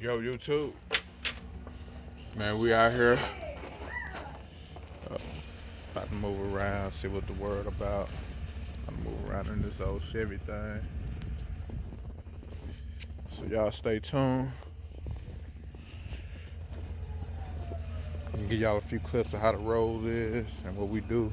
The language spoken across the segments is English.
Yo, YouTube. Man, we out here about to move around, see what the word about. I'm move around in this old Chevy thing. So y'all stay tuned. I'm gonna give y'all a few clips of how the road is and what we do.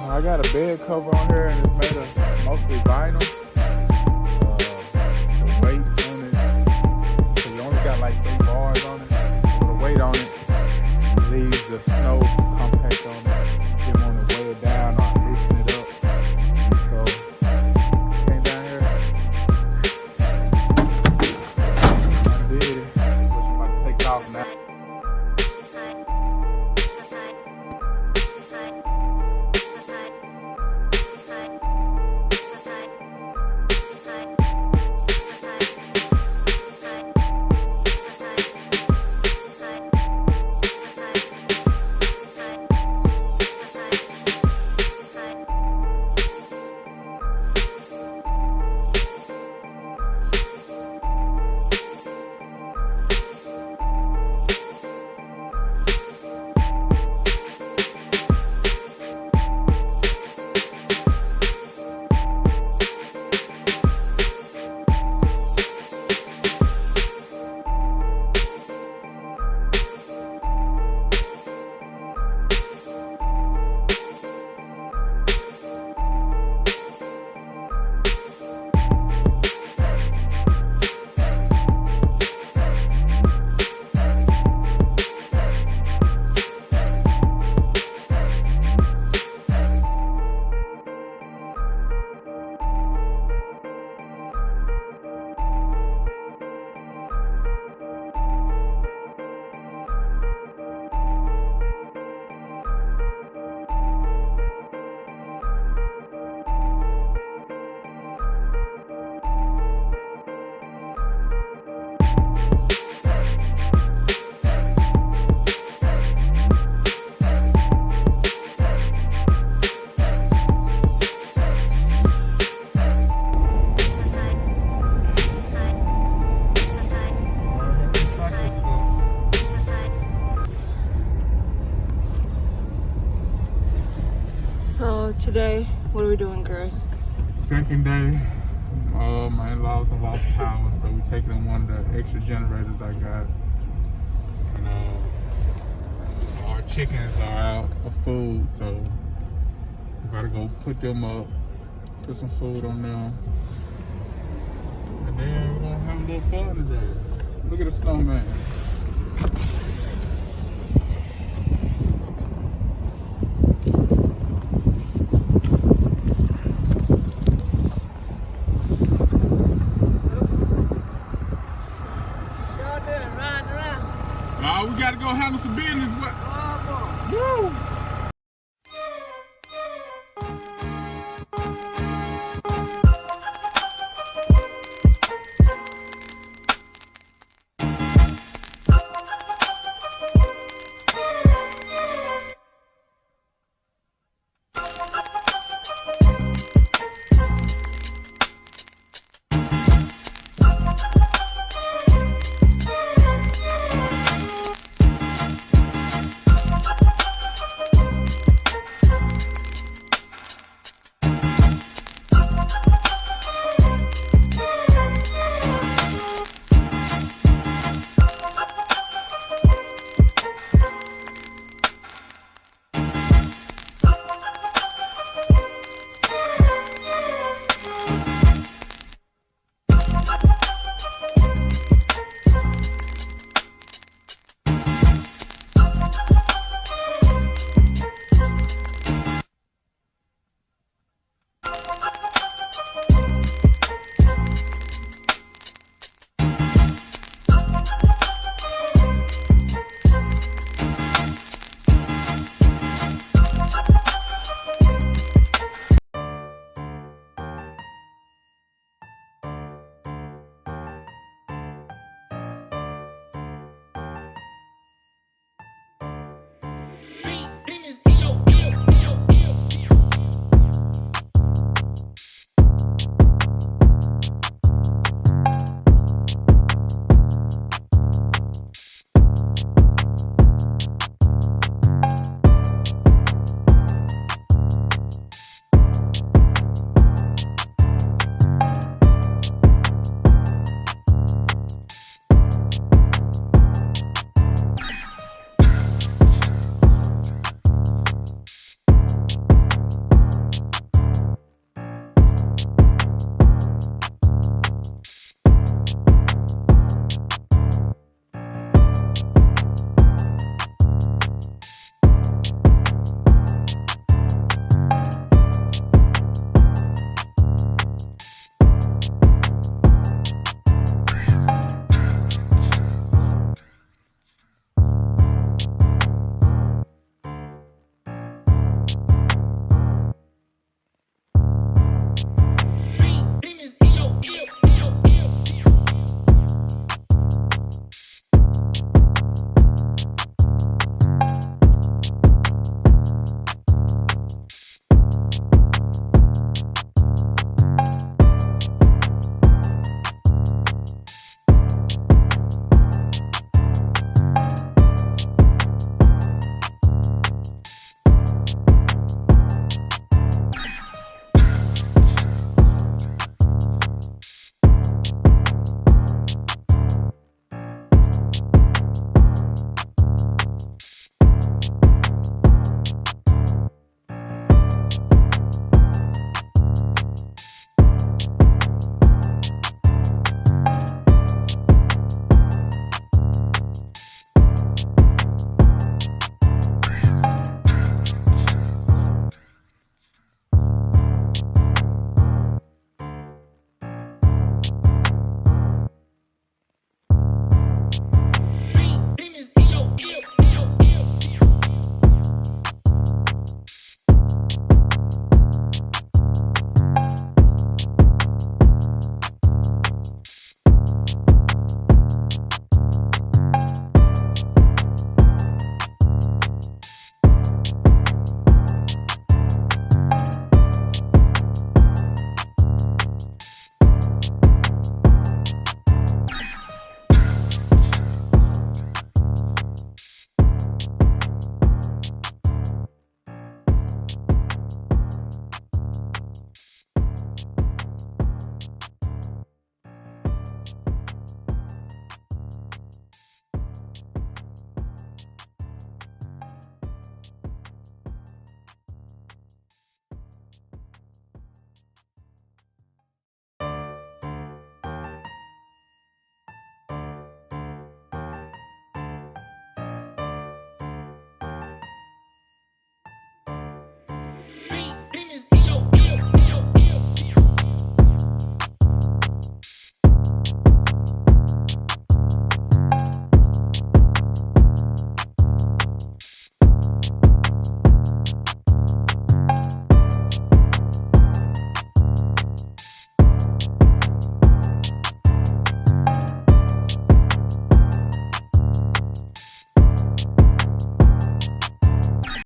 I got a bed cover on here and it's made of mostly vinyl. The weight on it, so you only got like 3 bars on it. So the weight on it leaves the snow compact on it. You want to weigh it down or loosen it up. So came down here, I did it. I'm about to take it off now. second day, my in-laws have lost power, so we're taking them one of the extra generators I got. And our chickens are out of food, so we gotta go put them up, put some food on them. And then we're gonna have a little fun today. Look at the snowman.